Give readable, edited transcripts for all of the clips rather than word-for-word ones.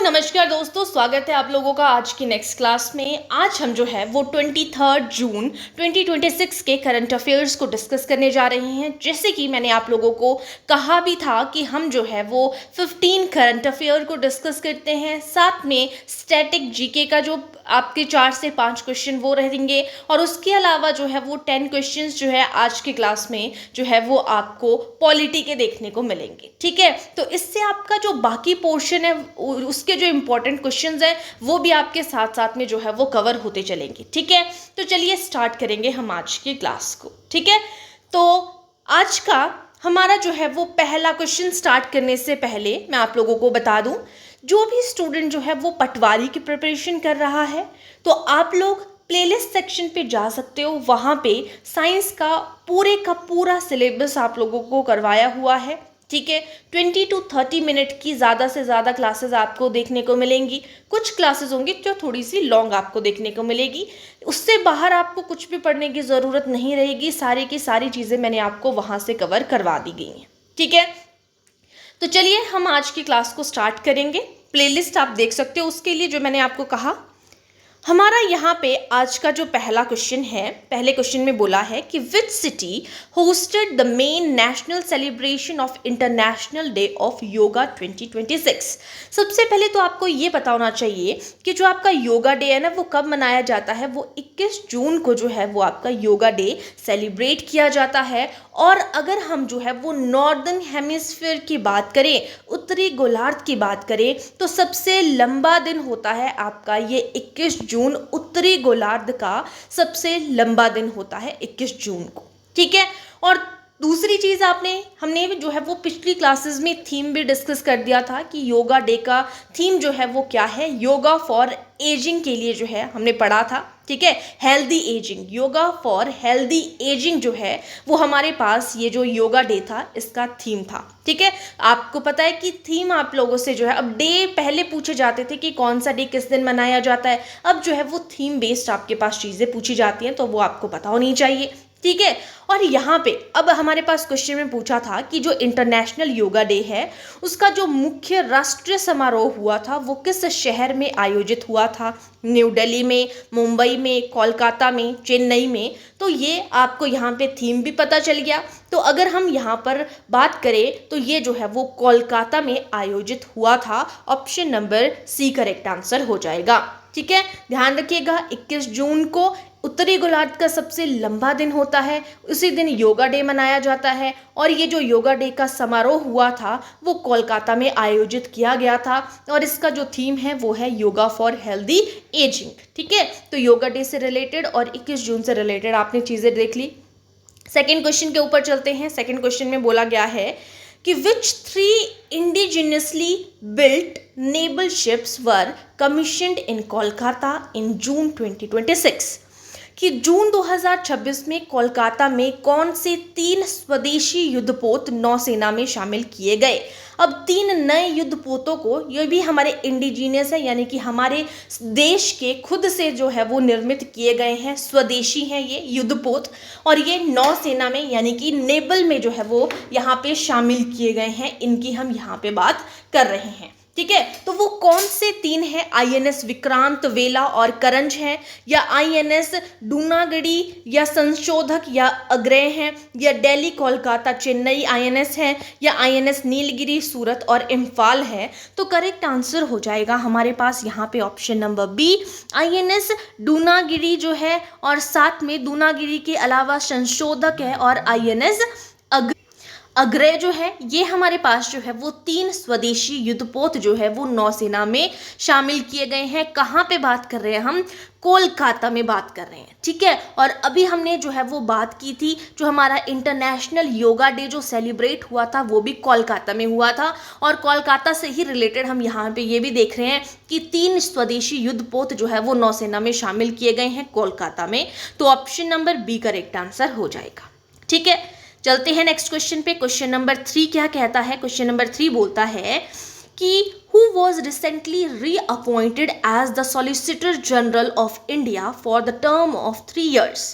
नमस्कार दोस्तों, स्वागत है आप लोगों का आज की नेक्स्ट क्लास में। आज हम जो है वो 23 जून 2026 के करंट अफेयर्स को डिस्कस करने जा रहे हैं। जैसे कि मैंने आप लोगों को कहा भी था कि हम जो है वो 15 करंट अफेयर को डिस्कस करते हैं, साथ में स्टैटिक जीके का जो आपके 4 से 5 क्वेश्चन वो रहेंगे, और उसके अलावा जो है वो 10 क्वेश्चंस जो है आज की क्लास में जो है वो आपको पॉलिटी के देखने को मिलेंगे। ठीक है, तो इससे आपका जो बाकी पोर्शन है उसके जो इंपॉर्टेंट क्वेश्चंस हैं वो भी आपके साथ साथ में जो है वो कवर होते चलेंगे। ठीक है, तो चलिए स्टार्ट करेंगे हम आज की क्लास को। ठीक है, तो आज का हमारा जो है वो पहला क्वेश्चन स्टार्ट करने से पहले मैं आप लोगों को बता दूं, जो भी स्टूडेंट जो है वो पटवारी की प्रिपरेशन कर रहा है तो आप लोग प्लेलिस्ट सेक्शन पे जा सकते हो। वहाँ पे साइंस का पूरा सिलेबस आप लोगों को करवाया हुआ है। ठीक है, 20 to 30 मिनट की ज़्यादा से ज़्यादा क्लासेस आपको देखने को मिलेंगी। कुछ क्लासेस होंगी जो थोड़ी सी लॉन्ग आपको देखने को मिलेगी, उससे बाहर आपको कुछ भी पढ़ने की ज़रूरत नहीं रहेगी। सारी की सारी चीज़ें मैंने आपको वहाँ से कवर करवा दी गई हैं। ठीक है, तो चलिए हम आज की क्लास को स्टार्ट करेंगे। प्लेलिस्ट आप देख सकते हो, उसके लिए जो मैंने आपको कहा, हमारा यहाँ पे आज का जो पहला क्वेश्चन है, पहले क्वेश्चन में बोला है कि which city hosted the main national celebration of international day of yoga 2026। सबसे पहले तो आपको ये पता होना चाहिए कि जो आपका योगा डे है ना वो कब मनाया जाता है। वो 21 जून को जो है वो आपका योगा डे सेलिब्रेट किया जाता है। और अगर हम जो है वो नॉर्दर्न हेमिस्फीयर की बात करें, उत्तरी गोलार्ध की बात करें, तो सबसे लंबा दिन होता है आपका ये 21 जून। उत्तरी गोलार्ध का सबसे लंबा दिन होता है 21 जून को। ठीक है, और दूसरी चीज़ हमने जो है वो पिछली क्लासेस में थीम भी डिस्कस कर दिया था कि योगा डे का थीम जो है वो क्या है। योगा फॉर एजिंग के लिए जो है हमने पढ़ा था। ठीक है, healthy ageing, yoga for healthy ageing जो है वो हमारे पास ये जो योगा डे था इसका थीम था। ठीक है, आपको पता है कि थीम आप लोगों से जो है, अब डे पहले पूछे जाते थे कि कौन सा डे किस दिन मनाया जाता है, अब जो है वो थीम बेस्ड आपके पास चीज़ें पूछी जाती हैं, तो वो आपको पता होनी चाहिए। ठीक है, और यहाँ पे अब हमारे पास क्वेश्चन में पूछा था कि जो इंटरनेशनल योगा डे है उसका जो मुख्य राष्ट्रीय समारोह हुआ था वो किस शहर में आयोजित हुआ था। न्यू दिल्ली में, मुंबई में, कोलकाता में, चेन्नई में। तो ये आपको यहाँ पे थीम भी पता चल गया। तो अगर हम यहाँ पर बात करें तो ये जो है वो कोलकाता में आयोजित हुआ था। Option number C correct answer हो जाएगा। ठीक है, ध्यान रखिएगा 21 जून को उत्तरी गोलार्ध का सबसे लंबा दिन होता है, उसी दिन योगा डे मनाया जाता है। और ये जो योगा डे का समारोह हुआ था वो कोलकाता में आयोजित किया गया था, और इसका जो थीम है वो है योगा फॉर हेल्दी एजिंग। ठीक है, तो योगा डे से रिलेटेड और 21 जून से रिलेटेड आपने चीज़ें देख ली। सेकेंड क्वेश्चन के ऊपर चलते हैं। सेकेंड क्वेश्चन में बोला गया है कि विच 3 इंडिजिनियसली बिल्ट नेवल शिप्स वर कमीशन्ड इन कोलकाता इन जून 2026। कि जून 2026 में कोलकाता में कौन से 3 स्वदेशी युद्धपोत नौसेना में शामिल किए गए। अब 3 नए युद्धपोतों को, ये भी हमारे इंडिजीनियस है, यानी कि हमारे देश के खुद से जो है वो निर्मित किए गए हैं, स्वदेशी हैं ये युद्धपोत, और ये नौसेना में यानी कि नेवल में जो है वो यहाँ पे शामिल किए गए हैं। इनकी हम यहाँ पे बात कर रहे हैं। ठीक है, तो वो कौन से 3 हैं? आईएनएस विक्रांत, वेला और करंज हैं, या आईएनएस डूनागढ़ी या संशोधक या अग्रय हैं, या दिल्ली कोलकाता चेन्नई आईएनएस है, या आईएनएस नीलगिरी सूरत और इम्फाल है। तो करेक्ट आंसर हो जाएगा हमारे पास यहाँ पे ऑप्शन नंबर बी, आईएनएस डूनागिरी जो है, और साथ में डूनागिरी के अलावा संशोधक है और आईएनएस अग्रय जो है। ये हमारे पास जो है वो 3 स्वदेशी युद्धपोत जो है वो नौसेना में शामिल किए गए हैं। कहाँ पे बात कर रहे हैं हम? कोलकाता में बात कर रहे हैं। ठीक है, और अभी हमने जो है वो बात की थी, जो हमारा इंटरनेशनल योगा डे जो सेलिब्रेट हुआ था वो भी कोलकाता में हुआ था, और कोलकाता से ही रिलेटेड हम यहाँ पे ये भी देख रहे हैं कि 3 स्वदेशी युद्धपोत जो है वो नौसेना में शामिल किए गए हैं कोलकाता में। तो option number B correct answer हो जाएगा। ठीक है, चलते हैं नेक्स्ट क्वेश्चन पे। क्वेश्चन नंबर 3 क्या कहता है? क्वेश्चन नंबर 3 बोलता है कि who was recently reappointed as the Solicitor General of India for the term of 3 years।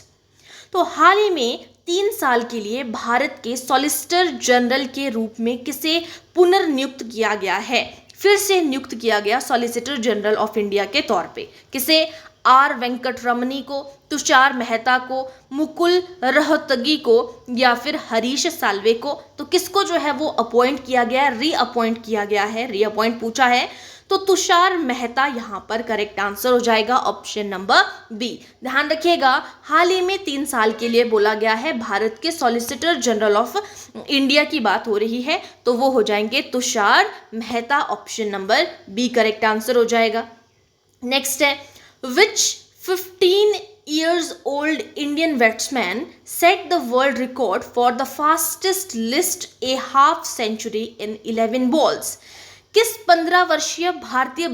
तो हाल ही में 3 साल के लिए भारत के सॉलिसिटर जनरल के रूप में किसे पुनर्नियुक्त किया गया है? फिर से नियुक्त किया गया सॉलिसिटर जनरल ऑफ इंडिया के तौर पे। किसे? आर वेंकटरमणी को, तुषार मेहता को, मुकुल रोहतगी को या फिर हरीश साल्वे को। तो किसको जो है वो अपॉइंट किया गया है, रीअपॉइंट किया गया है, रीअपॉइंट पूछा है तो तुषार मेहता यहाँ पर करेक्ट आंसर हो जाएगा, ऑप्शन नंबर बी। ध्यान रखिएगा, हाल ही में 3 साल के लिए बोला गया है, भारत के सॉलिसिटर जनरल ऑफ इंडिया की बात हो रही है, तो वो हो जाएंगे Tushar Mehta, option number B correct answer हो जाएगा। नेक्स्ट है, which 15 years old Indian batsman set the world record for the fastest list a half century in 11 balls? किस 15 वर्षीय भारतीय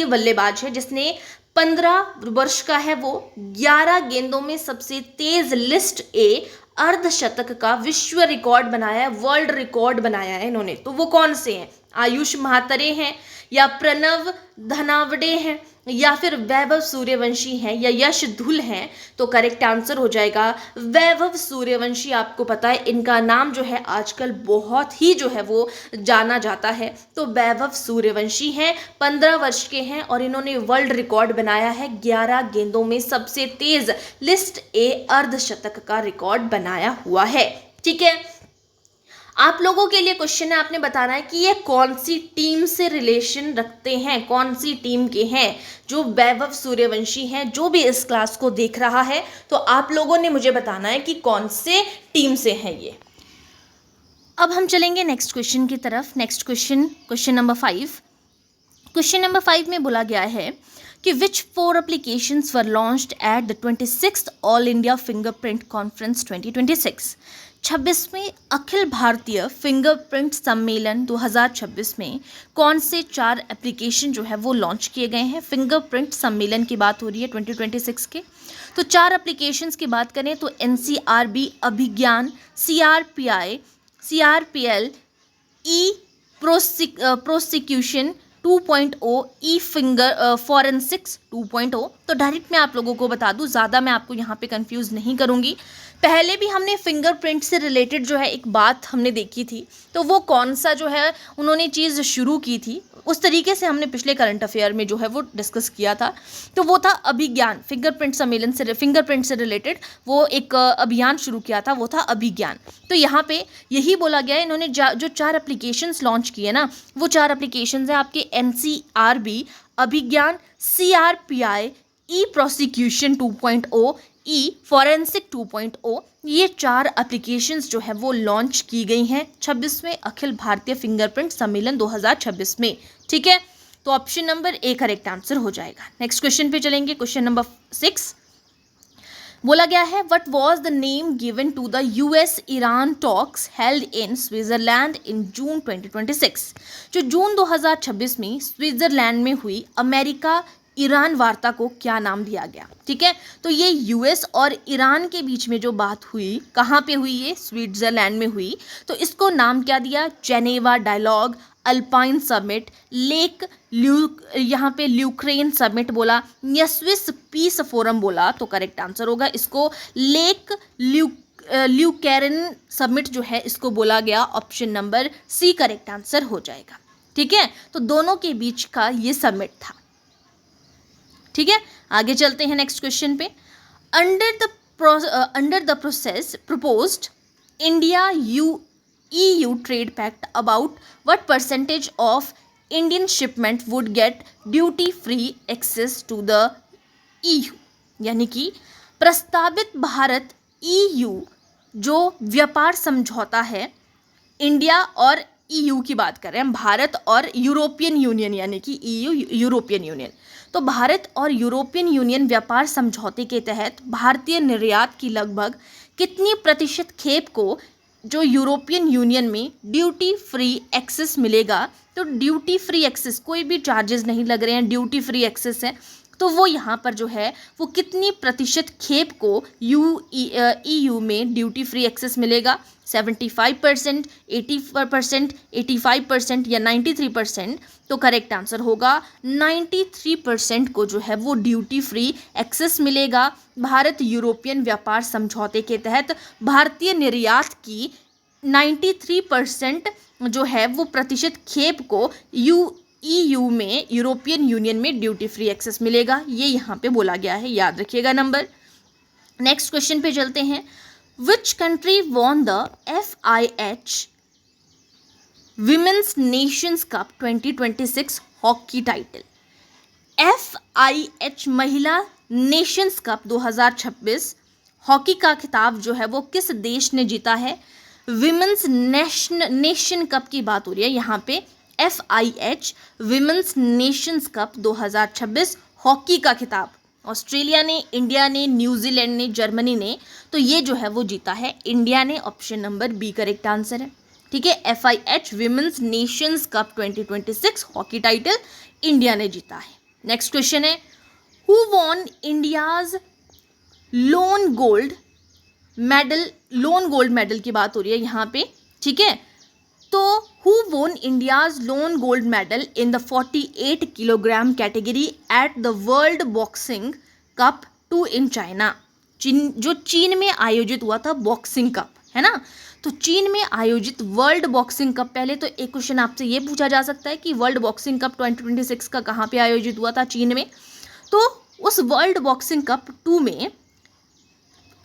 बल्लेबाज है जिसने 15 वर्ष का है वो 11 गेंदों में सबसे तेज लिस्ट ए अर्धशतक का विश्व रिकॉर्ड बनाया है, वर्ल्ड रिकॉर्ड बनाया है इन्होंने। तो वो कौन से हैं? आयुष महातरे हैं या प्रणव धनावडे हैं या फिर वैभव सूर्यवंशी हैं या यश धुल हैं? तो करेक्ट आंसर हो जाएगा वैभव सूर्यवंशी। आपको पता है इनका नाम जो है आजकल बहुत ही जो है वो जाना जाता है, तो वैभव सूर्यवंशी हैं, 15 वर्ष के हैं और इन्होंने वर्ल्ड रिकॉर्ड बनाया है, 11 गेंदों में सबसे तेज लिस्ट ए अर्धशतक का रिकॉर्ड बनाया हुआ है। ठीक है, आप लोगों के लिए क्वेश्चन है, आपने बताना है कि ये कौन सी टीम से रिलेशन रखते हैं, कौन सी टीम के हैं जो वैभव सूर्यवंशी हैं। जो भी इस क्लास को देख रहा है तो आप लोगों ने मुझे बताना है कि कौन से टीम से हैं ये। अब हम चलेंगे नेक्स्ट क्वेश्चन की तरफ। Next question number 5। Question number 5 में बोला गया है कि which 4 applications were launched at the 26th All India Fingerprint Conference 2026? 26वें Akhil Bharatiya fingerprint सम्मेलन 2026 में कौन से 4 एप्लीकेशन जो है वो लॉन्च किए गए हैं? फिंगरप्रिंट सम्मेलन की बात हो रही है 2026 के। तो 4 एप्लीकेशंस की बात करें तो NCRB अभिज्ञान, CRPL, ई प्रोसिक्यूशन 2.0, ई फिंगर फॉरेंसिक्स 2.0। तो डायरेक्ट मैं आप लोगों को बता दूं, ज़्यादा मैं आपको यहाँ पे कंफ्यूज नहीं करूँगी। पहले भी हमने फिंगरप्रिंट से रिलेटेड जो है एक बात हमने देखी थी, तो वो कौन सा जो है उन्होंने चीज़ शुरू की थी, उस तरीके से हमने पिछले करंट अफेयर में जो है वो डिस्कस किया था। तो वो था अभिज्ञान, फिंगरप्रिंट से रिलेटेड वो एक अभियान शुरू किया था, वो था अभिज्ञान। तो यहाँ पे यही बोला गया है, इन्होंने जो 4 एप्लीकेशंस लॉन्च किए ना, वो 4 एप्लीकेशंस हैं आपके NCRB अभिज्ञान, CRPI, ई प्रोसिक्यूशन 2.0, ई फॉरेंसिक 2.0। ये 4 एप्लीकेशंस जो है वो लॉन्च की गई हैं 26वें अखिल भारतीय फिंगरप्रिंट सम्मेलन 2026 में। ठीक है, तो option number A correct answer हो जाएगा। नेक्स्ट क्वेश्चन पे चलेंगे। क्वेश्चन नंबर 6 बोला गया है what was the name given to the US Iran talks held in Switzerland in June 2026। जो जून 2026 में स्विट्जरलैंड में हुई अमेरिका ईरान वार्ता को क्या नाम दिया गया? ठीक है, तो ये US और ईरान के बीच में जो बात हुई, कहाँ पे हुई? ये स्विट्जरलैंड में हुई। तो इसको नाम क्या दिया? जेनेवा डायलॉग, अल्पाइन समिट, यहाँ पे ल्यूक्रेन समिट बोला या स्विस पीस फोरम बोला, तो करेक्ट आंसर होगा इसको लेक ल्यूकेरन समिट जो है इसको बोला गया, option number C correct answer हो जाएगा। ठीक है, तो दोनों के बीच का ये समिट था। ठीक है, आगे चलते हैं नेक्स्ट क्वेश्चन पे। Under the process proposed India EU trade pact about what percentage of Indian shipment would get duty free access to the EU? यानी कि प्रस्तावित भारत EU जो व्यापार समझौता है, इंडिया और EU की बात कर रहे हैं, भारत और यूरोपियन यूनियन यानी कि EU यूरोपियन यूनियन। तो भारत और यूरोपियन यूनियन व्यापार समझौते के तहत भारतीय निर्यात की लगभग कितनी प्रतिशत खेप को जो यूरोपियन यूनियन में ड्यूटी फ्री एक्सेस मिलेगा? तो ड्यूटी फ्री एक्सेस, कोई भी चार्जेस नहीं लग रहे हैं, ड्यूटी फ्री एक्सेस है, तो वो यहाँ पर जो है वो कितनी प्रतिशत खेप को EU में ड्यूटी फ्री एक्सेस मिलेगा? 75%, 80%, 85% या 93%? तो करेक्ट आंसर होगा 93% को जो है वो ड्यूटी फ्री एक्सेस मिलेगा। भारत यूरोपियन व्यापार समझौते के तहत भारतीय निर्यात की 93% जो है वो प्रतिशत खेप को EU में, यूरोपियन यूनियन में ड्यूटी फ्री एक्सेस मिलेगा, ये यहाँ पे बोला गया है, याद रखिएगा नंबर। नेक्स्ट क्वेश्चन पे चलते हैं। Which country won the FIH women's nations cup 2026 hockey title? FIH महिला नेशंस कप 2026 हॉकी का खिताब जो है वो किस देश ने जीता है? विमेंस नेशन कप की बात हो रही है यहाँ पे। FIH women's nations cup 2026 hockey का खिताब ऑस्ट्रेलिया ने, इंडिया ने, न्यूजीलैंड ने, जर्मनी ने, तो ये जो है वो जीता है इंडिया ने। Option number B correct answer है। ठीक है, FIH women's nations cup 2026 hockey title India ने जीता है। नेक्स्ट क्वेश्चन है, who won India's lone gold medal की बात हो रही है यहाँ पे। ठीक है, तो हु वोन India's lone gold medal in the 48 kilogram category at the world boxing cup 2 in China? जो चीन में आयोजित हुआ था बॉक्सिंग कप, है ना। तो चीन में आयोजित वर्ल्ड बॉक्सिंग कप, पहले तो एक क्वेश्चन आपसे ये पूछा जा सकता है कि वर्ल्ड बॉक्सिंग कप 2026 का कहाँ पे आयोजित हुआ था? चीन में। तो उस वर्ल्ड बॉक्सिंग कप 2 में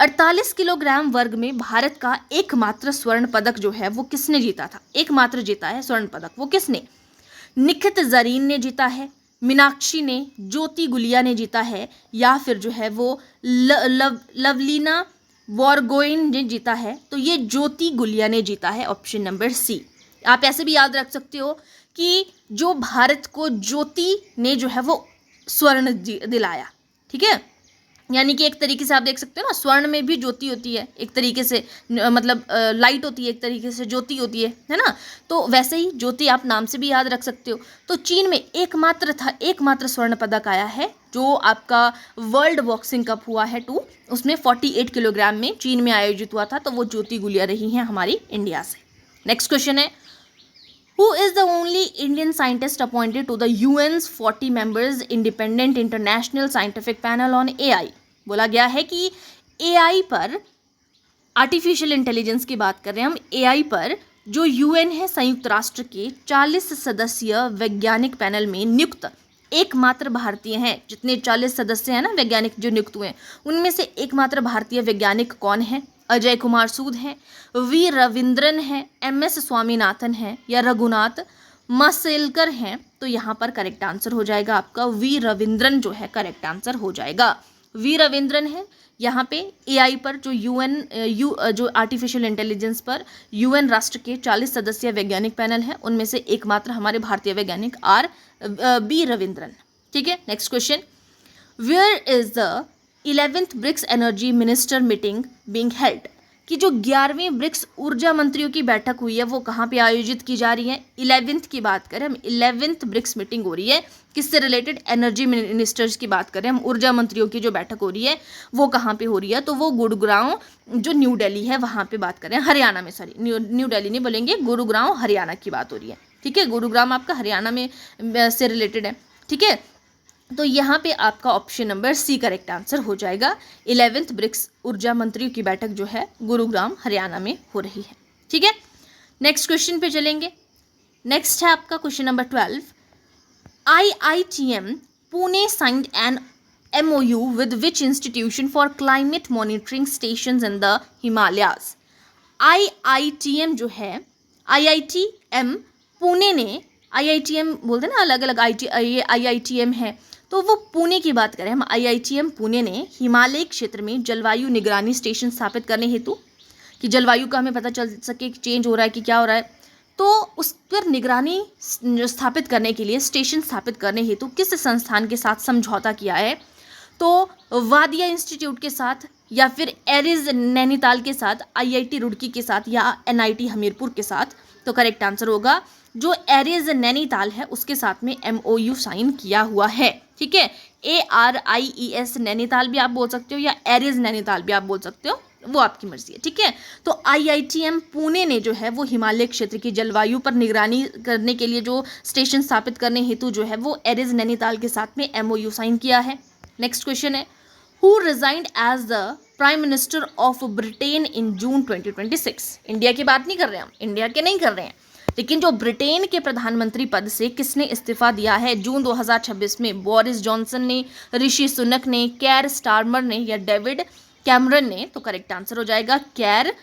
48 किलोग्राम वर्ग में भारत का एकमात्र स्वर्ण पदक जो है वो किसने जीता था? एकमात्र जीता है स्वर्ण पदक, वो किसने? निखित जरीन ने जीता है, मीनाक्षी ने, ज्योति गुलिया ने जीता है, या फिर जो है वो लवलीना बोरगोइन ने जीता है? तो ये ज्योति गुलिया ने जीता है, ऑप्शन नंबर सी। आप ऐसे भी याद रख सकते हो कि जो भारत को ज्योति ने जो है वो स्वर्ण दिलाया। ठीक है, यानी कि एक तरीके से आप देख सकते हो ना, स्वर्ण में भी ज्योति होती है एक तरीके से, मतलब लाइट होती है, एक तरीके से ज्योति होती है ना। तो वैसे ही ज्योति आप नाम से भी याद रख सकते हो। तो चीन में एकमात्र स्वर्ण पदक आया है जो आपका वर्ल्ड बॉक्सिंग कप हुआ है 2, उसमें 48 किलोग्राम में चीन में आयोजित हुआ था, तो वो ज्योति गुलिया रही हैं हमारी इंडिया से। नेक्स्ट क्वेश्चन है, Who is the only Indian scientist appointed to the UN's 40 members independent international scientific panel on AI? बोला गया है कि AI पर, आर्टिफिशियल इंटेलिजेंस की बात कर रहे हैं हम, AI पर जो UN है संयुक्त राष्ट्र के 40 सदस्यीय वैज्ञानिक पैनल में नियुक्त एकमात्र भारतीय हैं। जितने 40 सदस्य हैं ना वैज्ञानिक जो नियुक्त हुए हैं, उनमें से एकमात्र भारतीय वैज्ञानिक कौन है? अजय कुमार सूद हैं, वी रविंद्रन हैं, MS स्वामीनाथन हैं, या रघुनाथ मसेलकर हैं? तो यहाँ पर करेक्ट आंसर हो जाएगा आपका वी रविंद्रन जो है करेक्ट आंसर हो जाएगा। वी रविंद्रन है यहाँ पे AI पर जो जो आर्टिफिशियल इंटेलिजेंस पर UN राष्ट्र के 40 सदस्यीय वैज्ञानिक पैनल है, उनमें से एकमात्र हमारे भारतीय वैज्ञानिक बी रविंद्रन। ठीक है, next question, where is the 11th BRICS energy minister meeting being held? कि जो 11वीं ब्रिक्स ऊर्जा मंत्रियों की बैठक हुई है वो कहाँ पे आयोजित की जा रही है? 11th की बात करें हम, 11th ब्रिक्स मीटिंग हो रही है, किससे रिलेटेड? एनर्जी मिनिस्टर्स की बात करें हम, ऊर्जा मंत्रियों की जो बैठक हो रही है वो कहाँ पे हो रही है? तो वो गुरुग्राम जो न्यू दिल्ली है वहाँ पे बात करें, हरियाणा में, सॉरी न्यू दिल्ली नहीं बोलेंगे, गुरुग्राम हरियाणा की बात हो रही है। ठीक है, गुरुग्राम आपका हरियाणा में से रिलेटेड है। ठीक है, तो यहाँ पे आपका option number C correct answer हो जाएगा। 11th ब्रिक्स ऊर्जा मंत्रियों की बैठक जो है गुरुग्राम हरियाणा में हो रही है। ठीक है, नेक्स्ट क्वेश्चन पे चलेंगे। नेक्स्ट है आपका question number 12, IITM Pune signed an MOU with which institution for climate monitoring stations in the Himalayas? IITM जो है, IITM पुणे ने, IITM बोलते हैं ना अलग अलग IITM है, तो वो पुणे की बात करें हम, IITM पुणे ने हिमालय क्षेत्र में जलवायु निगरानी स्टेशन स्थापित करने हेतु, कि जलवायु का हमें पता चल सके कि चेंज हो रहा है कि क्या हो रहा है, तो उस पर निगरानी स्थापित करने के लिए, स्टेशन स्थापित करने हेतु किस संस्थान के साथ समझौता किया है? तो वादिया इंस्टीट्यूट के साथ, या फिर एरिज नैनीताल के साथ, IIT रुड़की के साथ, या NIT हमीरपुर के साथ? तो करेक्ट आंसर होगा जो एरिज नैनीताल है उसके साथ में MOU साइन किया हुआ है। ठीक है, ARIES नैनीताल भी आप बोल सकते हो या एरिज नैनीताल भी आप बोल सकते हो, वो आपकी मर्जी है। ठीक है, तो IITM पुणे ने जो है वो हिमालय क्षेत्र की जलवायु पर निगरानी करने के लिए जो स्टेशन स्थापित करने हेतु जो है वो एरिज नैनीताल के साथ में MOU साइन किया है। नेक्स्ट क्वेश्चन है, who resigned as the prime minister of Britain in June 2026? India की बात नहीं कर रहे हम, इंडिया के नहीं कर रहे हैं, लेकिन जो ब्रिटेन के प्रधानमंत्री पद से किसने इस्तीफा दिया है जून 2026 में? बोरिस जॉनसन ने, ऋषि सुनक ने, केयर स्टारमर ने या डेविड कैमरन ने? तो करेक्ट आंसर हो जाएगा केयर,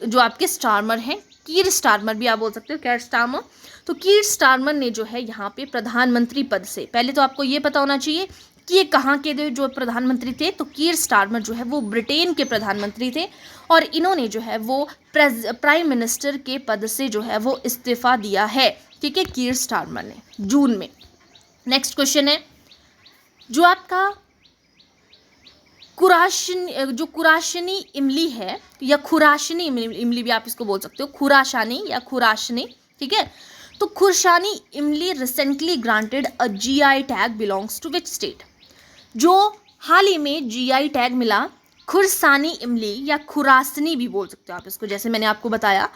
जो आपके स्टारमर हैं, कीर स्टारमर भी आप बोल सकते हो, केयर स्टारमर। तो कीर स्टारमर ने जो है यहाँ पे प्रधानमंत्री पद से, पहले तो आपको ये पता होना चाहिए कि ये कहाँ के जो प्रधानमंत्री थे, तो कीर स्टारमर जो है वो ब्रिटेन के प्रधानमंत्री थे और इन्होंने जो है वो प्राइम मिनिस्टर के पद से जो है वो इस्तीफा दिया है, ठीक है, कीर स्टारमर ने जून में। नेक्स्ट क्वेश्चन है, जो आपका कुराशनी इमली है या खुराशनी इमली भी आप इसको बोल सकते हो, खुराशानी या खुराशनी, ठीक है। तो Khurshani imli recently granted a GI tag belongs to which state? जो हाल ही में जीआई टैग मिला खुरसानी इमली या खुरासनी भी बोल सकते हो आप इसको, जैसे मैंने आपको बताया,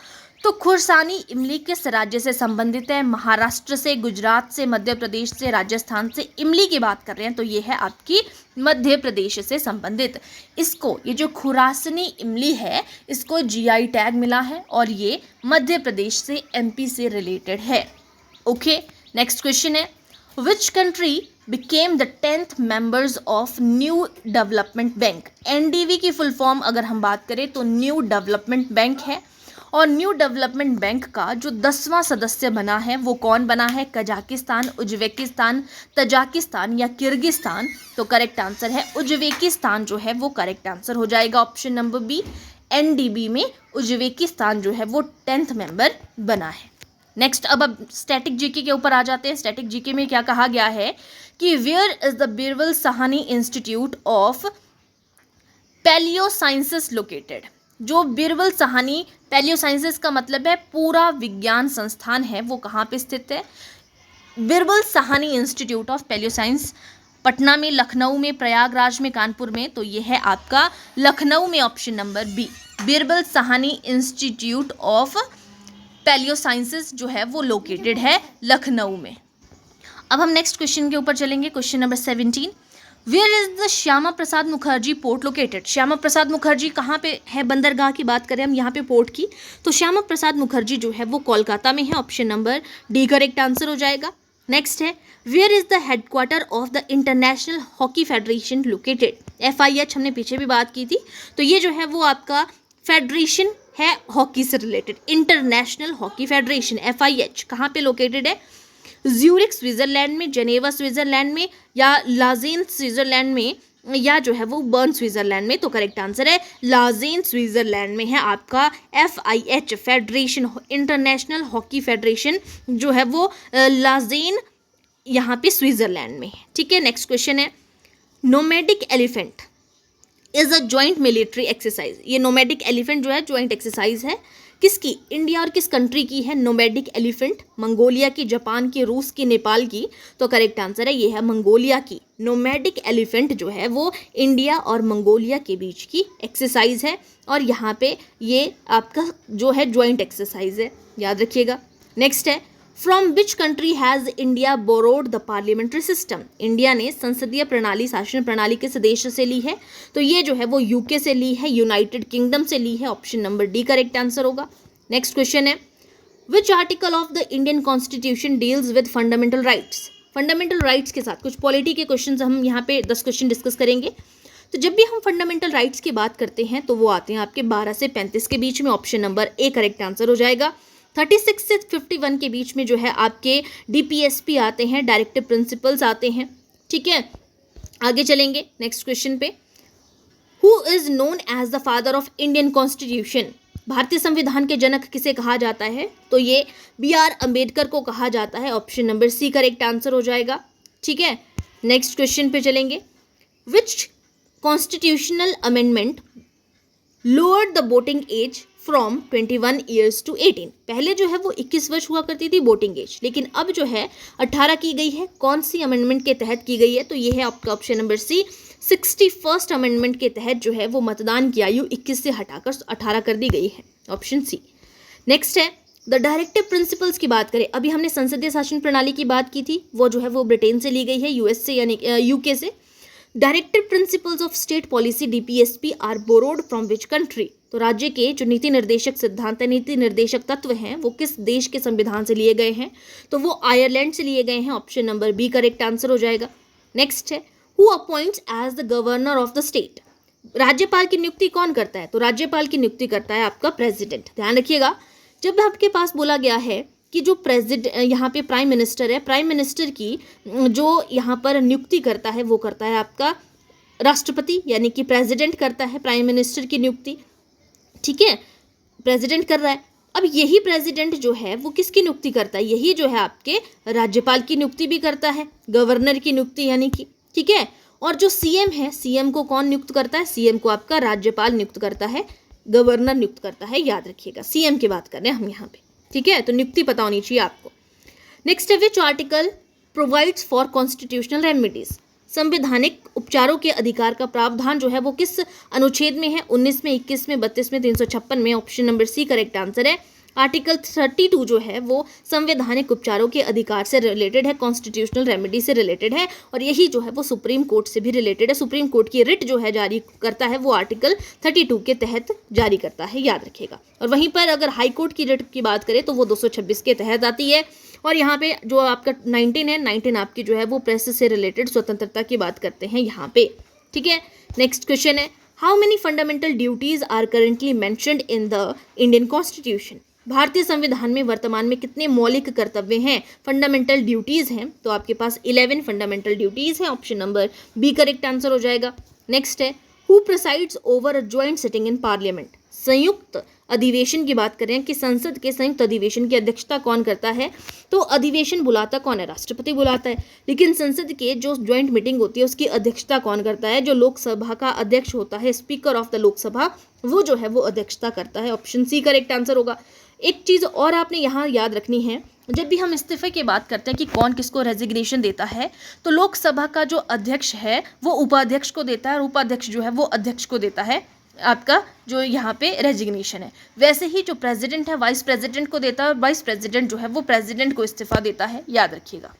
तो खुरसानी इमली किस राज्य से संबंधित है? महाराष्ट्र से, गुजरात से, मध्य प्रदेश से, राजस्थान से? इमली की बात कर रहे हैं तो ये है आपकी मध्य प्रदेश से संबंधित। इसको, ये जो खुरासनी इमली है, इसको जीआई टैग मिला है और ये मध्य प्रदेश से, एमपी से रिलेटेड है। ओके, नेक्स्ट क्वेश्चन है, which country became the 10th members of new development bank? NDB की फुल फॉर्म अगर हम बात करें तो न्यू डेवलपमेंट बैंक है और न्यू डेवलपमेंट बैंक का जो 10वां सदस्य बना है वो कौन बना है? कजाकिस्तान, उज्बेकिस्तान, तजाकिस्तान या किर्गिस्तान? तो करेक्ट आंसर है उज्बेकिस्तान, जो है वो करेक्ट आंसर हो जाएगा, ऑप्शन नंबर बी। एनडीबी में उज्बेकिस्तान जो है वो 10th मेंबर बना है। नेक्स्ट, अब स्टैटिक जीके के ऊपर आ जाते हैं। स्टैटिक जीके में क्या कहा गया है कि where is the Birbal Sahni institute of palaeosciences located? जो बिरबल साहनी, पैलियो साइंसेस का मतलब है पूरा विज्ञान संस्थान है, वो कहाँ पे स्थित है? Birbal Sahni institute of palaeoscience Patna में, लखनऊ में, प्रयागराज में, कानपुर में? तो ये है आपका लखनऊ में, option number B. Birbal Sahni institute of palaeosciences जो है वो लोकेटेड है लखनऊ में। अब हम नेक्स्ट क्वेश्चन के ऊपर चलेंगे, question number 17। Where is the Shyama Prasad Mukherjee port located? Shyama Prasad Mukherjee कहाँ पे है? बंदरगाह की बात करें हम यहाँ पे पोर्ट की, तो श्यामा प्रसाद मुखर्जी जो है वो कोलकाता में है, option number D correct answer हो जाएगा। नेक्स्ट है, where is the headquarter of the international hockey federation located? FIH हमने पीछे भी बात की थी, तो ये जो है वो आपका फेडरेशन है हॉकी से related, international hockey federation FIH कहाँ पे लोकेटेड है? ज्यूरिख स्विट्जरलैंड में, जेनेवा स्विट्जरलैंड में या लाजेन स्विट्जरलैंड में या जो है वो बर्न स्विट्जरलैंड में? तो करेक्ट आंसर है लाजेन स्विट्जरलैंड में है आपका FIH federation, international hockey federation जो है वो लाजेन यहाँ पे स्विट्जरलैंड में है, ठीक है। नेक्स्ट क्वेश्चन है, nomadic elephant is a joint military exercise? ये नोमैडिक एलिफेंट जो है जॉइंट एक्सरसाइज है किसकी? इंडिया और किस कंट्री की है नोमैडिक एलिफेंट? मंगोलिया की, जापान की, रूस की, नेपाल की? तो करेक्ट आंसर है ये है मंगोलिया की। नोमैडिक एलिफेंट जो है वो इंडिया और मंगोलिया के बीच की एक्सरसाइज है और यहाँ पे ये आपका जो है जॉइंट एक्सरसाइज है, याद रखिएगा। नेक्स्ट है, from which country has India borrowed the parliamentary system? India ने संसदीय प्रणाली, शासन प्रणाली किस देश से ली है? तो ये जो है वो यूके से ली है, यूनाइटेड किंगडम से ली है, option number D correct answer होगा। नेक्स्ट क्वेश्चन है, which article of the Indian constitution deals with fundamental rights? Fundamental rights के साथ कुछ पॉलिटी के क्वेश्चन हम यहाँ पे 10 क्वेश्चन डिस्कस करेंगे। तो जब भी हम फंडामेंटल राइट्स की बात करते हैं तो वो आते हैं आपके 12 से 35 के बीच में, option number A correct answer हो जाएगा। 36 से 51 के बीच में जो है आपके DPSP आते हैं, डायरेक्टिव प्रिंसिपल्स आते हैं, ठीक है। आगे चलेंगे नेक्स्ट क्वेश्चन पे, who is known as the father of Indian constitution? भारतीय संविधान के जनक किसे कहा जाता है? तो ये BR अम्बेडकर को कहा जाता है, option number C correct answer हो जाएगा, ठीक है। नेक्स्ट क्वेश्चन पे चलेंगे, which constitutional amendment lowered the voting age from 21 years to 18? पहले जो है वो 21 वर्ष हुआ करती थी वोटिंग एज, लेकिन अब जो है 18 की गई है। कौन सी अमेंडमेंट के तहत की गई है? तो ये है आपका ऑप्शन नंबर सी, 61st अमेंडमेंट के तहत जो है वो मतदान की आयु 21 से हटाकर 18 कर दी गई है, ऑप्शन सी। नेक्स्ट है, द डायरेक्टिव प्रिंसिपल्स की बात करें, अभी हमने संसदीय शासन प्रणाली की बात की थी, वो जो है वो ब्रिटेन से ली गई है, US से यानी UK से। Directive principles of state policy DPSP are borrowed from which country? तो राज्य के जो नीति निर्देशक सिद्धांत है, नीति निर्देशक तत्व हैं, वो किस देश के संविधान से लिए गए हैं? तो वो आयरलैंड से लिए गए हैं। Option number B correct answer हो जाएगा। नेक्स्ट है, who appoints as the governor of the state? राज्यपाल की नियुक्ति कौन करता है? तो राज्यपाल की नियुक्ति करता है आपका प्रेसिडेंट। ध्यान रखिएगा, जब आपके पास बोला गया है कि जो प्रेसिडेंट यहाँ पे प्राइम मिनिस्टर है, प्राइम मिनिस्टर की जो यहाँ पर नियुक्ति करता है वो करता है आपका राष्ट्रपति, यानी कि प्रेसिडेंट करता है प्राइम मिनिस्टर की नियुक्ति। ठीक है, प्रेसिडेंट कर रहा है। अब यही प्रेसिडेंट जो है वो किसकी नियुक्ति करता है? यही जो है आपके राज्यपाल की नियुक्ति भी करता है, गवर्नर की नियुक्ति यानी कि। ठीक है, और जो सीएम है, सीएम को कौन नियुक्त करता है? सीएम को आपका राज्यपाल नियुक्त करता है, गवर्नर नियुक्त करता है। याद रखिएगा, सीएम की बात कर रहे हैं हम यहाँ पे। ठीक है, तो नियुक्ति पता होनी चाहिए आपको। नेक्स्ट है, which article provides for constitutional remedies? संवैधानिक उपचारों के अधिकार का प्रावधान जो है वो किस अनुच्छेद में है? 19 में, 21 में, 32 में, 356 में। Option number C correct answer है। आर्टिकल 32 जो है वो संवैधानिक उपचारों के अधिकार से रिलेटेड है, कॉन्स्टिट्यूशनल रेमेडी से रिलेटेड है, और यही जो है वो सुप्रीम कोर्ट से भी रिलेटेड है। सुप्रीम कोर्ट की रिट जो है जारी करता है वो आर्टिकल 32 के तहत जारी करता है, याद रखिएगा। और वहीं पर अगर हाई कोर्ट की रिट की बात करें तो वो 226 के तहत आती है। और यहाँ पे जो आपका 19 है, 19 आपकी जो है वो प्रेस से रिलेटेड स्वतंत्रता की बात करते हैं यहाँ पे। ठीक है, नेक्स्ट क्वेश्चन है, how many fundamental duties are currently mentioned in the Indian constitution? भारतीय संविधान में वर्तमान में कितने मौलिक कर्तव्य हैं, फंडामेंटल ड्यूटीज हैं? तो आपके पास 11 फंडामेंटल ड्यूटीज हैं। Option number B correct answer हो जाएगा। नेक्स्ट है, who presides over a joint sitting in parliament? संयुक्त अधिवेशन की बात करें कि संसद के संयुक्त अधिवेशन की अध्यक्षता कौन करता है? तो अधिवेशन बुलाता कौन है? राष्ट्रपति बुलाता है। लेकिन संसद के जो ज्वाइंट मीटिंग होती है उसकी अध्यक्षता कौन करता है? जो लोकसभा का अध्यक्ष होता है, स्पीकर ऑफ द लोकसभा, वो जो है वो अध्यक्षता करता है। ऑप्शन सी करेक्ट आंसर होगा। एक चीज़ और आपने यहाँ याद रखनी है, जब भी हम इस्तीफे की बात करते हैं कि कौन किसको रेजिग्नेशन देता है, तो लोकसभा का जो अध्यक्ष है वो उपाध्यक्ष को देता है, और उपाध्यक्ष जो है वो अध्यक्ष को देता है आपका जो यहाँ पे रेजिग्नेशन है। वैसे ही जो प्रेसिडेंट है वाइस प्रेसिडेंट को देता है, और वाइस प्रेसिडेंट जो है वो प्रेसिडेंट को इस्तीफा देता है, याद रखिएगा।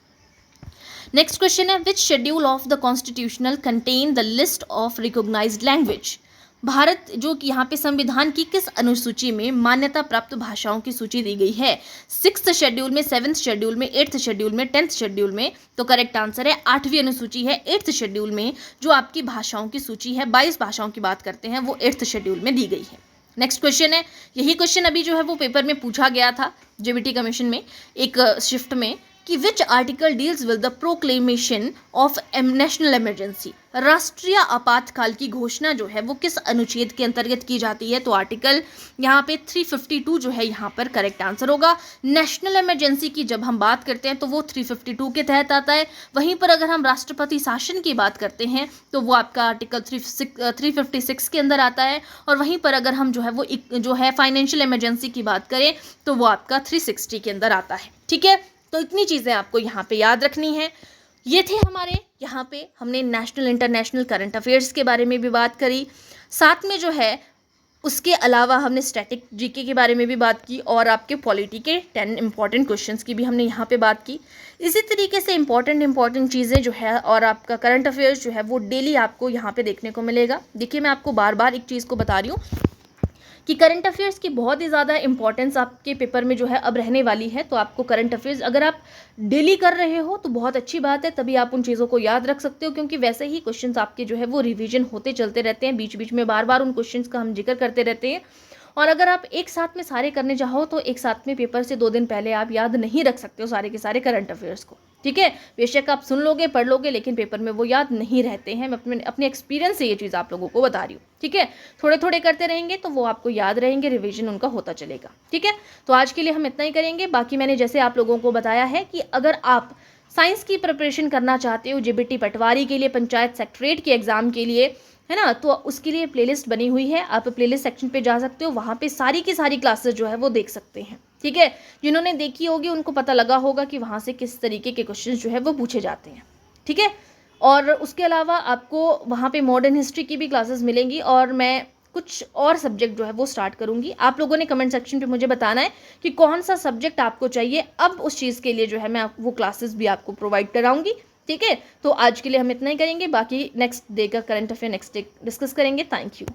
नेक्स्ट क्वेश्चन है, which schedule of the constitutional contain the list of recognised language? Bharat जो कि यहाँ पे संविधान की किस अनुसूची में मान्यता प्राप्त भाषाओं की सूची दी गई है? 6th शेड्यूल में, 7th शेड्यूल में, 8th शेड्यूल में, 10th शेड्यूल में? तो करेक्ट आंसर है 8वीं अनुसूची है। 8th शेड्यूल में जो आपकी भाषाओं की सूची है, 22 भाषाओं की बात करते हैं, वो 8th शेड्यूल में दी गई है। नेक्स्ट क्वेश्चन है, यही क्वेश्चन अभी जो है वो पेपर में पूछा गया था जेबीटी कमीशन में एक शिफ्ट में, कि which article deals with the proclamation of national emergency? राष्ट्रीय आपातकाल की घोषणा जो है वो किस अनुच्छेद के अंतर्गत की जाती है? तो आर्टिकल यहाँ पे 352 जो है यहाँ पर करेक्ट आंसर होगा। नेशनल इमरजेंसी की जब हम बात करते हैं तो वो 352 के तहत आता है। वहीं पर अगर हम राष्ट्रपति शासन की बात करते हैं तो वो आपका आर्टिकल 356 के अंदर आता है। और वहीं पर अगर हम जो है वो जो है फाइनेंशियल इमरजेंसी की बात करें तो वो आपका 360 के अंदर आता है। ठीक है, तो इतनी चीज़ें आपको यहाँ पे याद रखनी है। ये थे हमारे यहाँ पे, हमने नेशनल इंटरनेशनल करंट अफेयर्स के बारे में भी बात करी, साथ में जो है उसके अलावा हमने स्टैटिक जीके के बारे में भी बात की, और आपके पॉलिटी के 10 इंपॉर्टेंट क्वेश्चंस की भी हमने यहाँ पे बात की। इसी तरीके से इंपॉर्टेंट चीज़ें जो है और आपका करंट अफेयर्स जो है वो डेली आपको यहाँ पे देखने को मिलेगा। देखिए, मैं आपको बार बार एक चीज़ को बता रही हूँ कि करंट अफेयर्स की बहुत ही ज़्यादा इंपॉर्टेंस आपके पेपर में जो है अब रहने वाली है। तो आपको करंट अफेयर्स अगर आप डेली कर रहे हो तो बहुत अच्छी बात है, तभी आप उन चीज़ों को याद रख सकते हो, क्योंकि वैसे ही क्वेश्चंस आपके जो है वो रिवीजन होते चलते रहते हैं, बीच बीच में बार बार उन क्वेश्चंस का हम जिक्र करते रहते हैं। और अगर आप एक साथ में सारे करने चाहो तो एक साथ में पेपर से 2 दिन पहले आप याद नहीं रख सकते हो सारे के सारे करंट अफेयर्स को। ठीक है, बेशक आप सुन लोगे, पढ़ लोगे, लेकिन पेपर में वो याद नहीं रहते हैं। मैं अपने एक्सपीरियंस से ये चीज़ आप लोगों को बता रही हूँ। ठीक है, थोड़े थोड़े करते रहेंगे तो वो आपको याद रहेंगे, रिवीजन उनका होता चलेगा। ठीक है, तो आज के लिए हम इतना ही करेंगे। बाकी मैंने जैसे आप लोगों को बताया है कि अगर आप साइंस की प्रिपरेशन करना चाहते हो जेबीटी पटवारी के लिए, पंचायत सेक्रेटरीट के एग्ज़ाम के लिए, है ना, तो उसके लिए प्लेलिस्ट बनी हुई है। आप प्लेलिस्ट सेक्शन पे जा सकते हो, वहाँ पे सारी की सारी क्लासेस जो है वो देख सकते हैं। ठीक है, जिन्होंने देखी होगी उनको पता लगा होगा कि वहाँ से किस तरीके के क्वेश्चन जो है वो पूछे जाते हैं। ठीक है, और उसके अलावा आपको वहाँ पे मॉडर्न हिस्ट्री की भी क्लासेस मिलेंगी, और मैं कुछ और सब्जेक्ट जो है वो स्टार्ट करूँगी। आप लोगों ने कमेंट सेक्शन पे मुझे बताना है कि कौन सा सब्जेक्ट आपको चाहिए। अब उस चीज़ के लिए जो है मैं वो क्लासेस भी आपको प्रोवाइड कराऊँगी। ठीक है, तो आज के लिए हम इतना ही करेंगे, बाकी नेक्स्ट डे का current affair next day discuss करेंगे। Thank you.